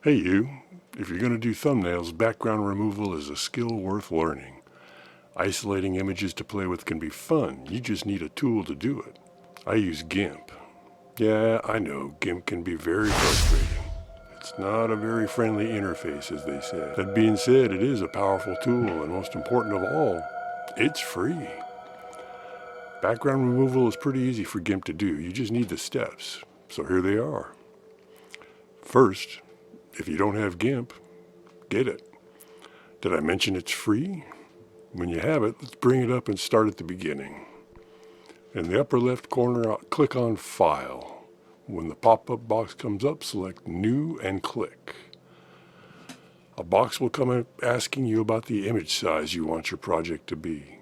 Hey you, if you're going to do thumbnails, background removal is a skill worth learning. Isolating images to play with can be fun, you just need a tool to do it. I use Gimp. Yeah, I know, Gimp can be very frustrating. It's not a very friendly interface, as they say. That being said, it is a powerful tool, and most important of all, it's free. Background removal is pretty easy for Gimp to do, you just need the steps. So here they are. First, if you don't have Gimp, get it. Did I mention it's free? When you have it, let's bring it up and start at the beginning. In the upper left corner, click on File. When the pop-up box comes up, select New and click. A box will come up asking you about the image size you want your project to be.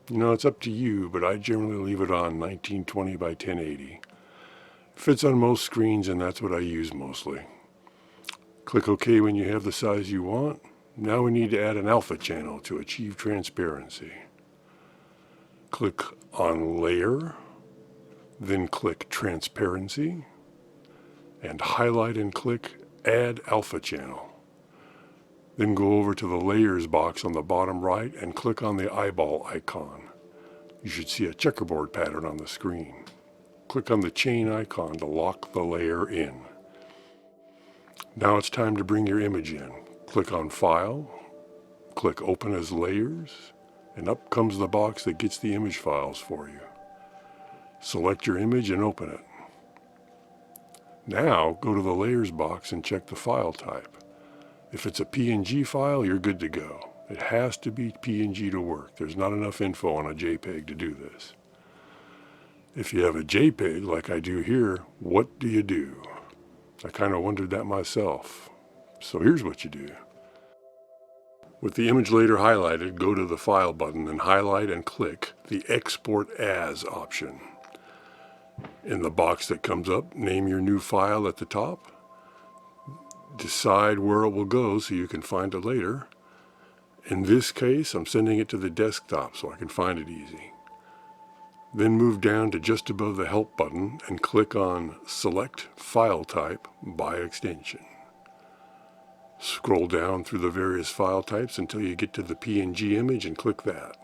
You know, it's up to you, but I generally leave it on 1920 by 1080. It fits on most screens, and that's what I use mostly. Click OK when you have the size you want. Now we need to add an alpha channel to achieve transparency. Click on Layer, then click Transparency, and highlight and click Add Alpha Channel. Then go over to the Layers box on the bottom right and click on the eyeball icon. You should see a checkerboard pattern on the screen. Click on the chain icon to lock the layer in. Now it's time to bring your image in. Click on File, click Open as Layers, and up comes the box that gets the image files for you. Select your image and open it. Now go to the Layers box and check the file type. If it's a PNG file, you're good to go. It has to be PNG to work. There's not enough info on a JPEG to do this. If you have a JPEG like I do here, what do you do? I kind of wondered that myself. So here's what you do. With the image layer highlighted, go to the File button and highlight and click the Export As option. In the box that comes up, name your new file at the top. Decide where it will go so you can find it later. In this case, I'm sending it to the desktop so I can find it easy. Then move down to just above the Help button and click on Select File Type by extension. Scroll down through the various file types until you get to the PNG image and click that.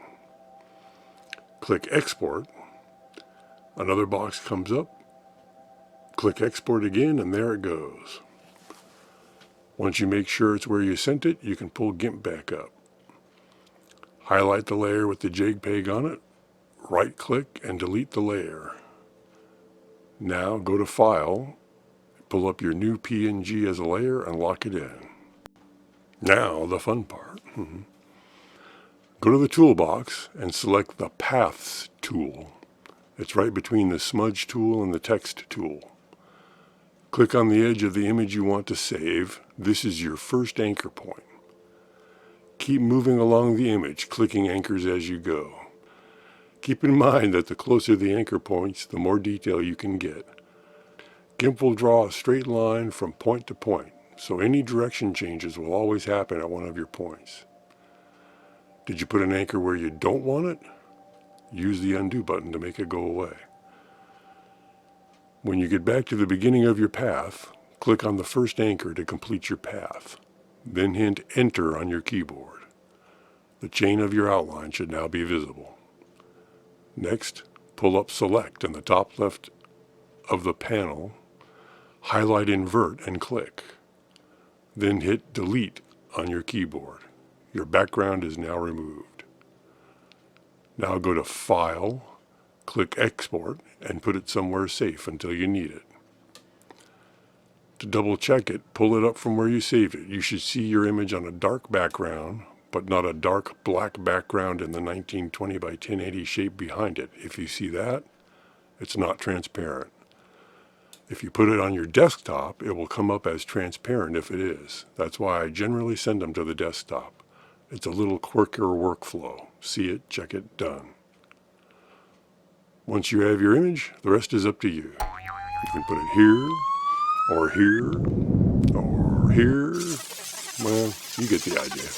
Click Export. Another box comes up. Click Export again, and there it goes. Once you make sure it's where you sent it, you can pull Gimp back up. Highlight the layer with the JPEG on it, right-click and delete the layer. Now go to File, pull up your new PNG as a layer and lock it in. Now the fun part. Go to the toolbox and select the Paths tool. It's right between the Smudge tool and the Text tool. Click on the edge of the image you want to save. This is your first anchor point. Keep moving along the image, clicking anchors as you go. Keep in mind that the closer the anchor points, the more detail you can get. Gimp will draw a straight line from point to point, so any direction changes will always happen at one of your points. Did you put an anchor where you don't want it? Use the undo button to make it go away. When you get back to the beginning of your path, click on the first anchor to complete your path. Then hit Enter on your keyboard. The chain of your outline should now be visible. Next, pull up Select in the top left of the panel, highlight Invert and click. Then hit Delete on your keyboard. Your background is now removed. Now go to File, click Export, and put it somewhere safe until you need it. To double check it, pull it up from where you saved it. You should see your image on a dark background, but not a dark black background in the 1920 by 1080 shape behind it. If you see that, it's not transparent. If you put it on your desktop, it will come up as transparent if it is. That's why I generally send them to the desktop. It's a little quicker workflow. See it, check it, done. Once you have your image, the rest is up to you. You can put it here, or here, or here. Well, you get the idea.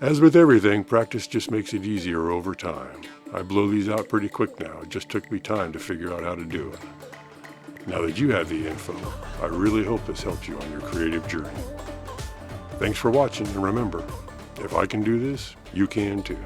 As with everything, practice just makes it easier over time. I blow these out pretty quick now. It just took me time to figure out how to do it. Now that you have the info, I really hope this helped you on your creative journey. Thanks for watching, and remember, if I can do this, you can too.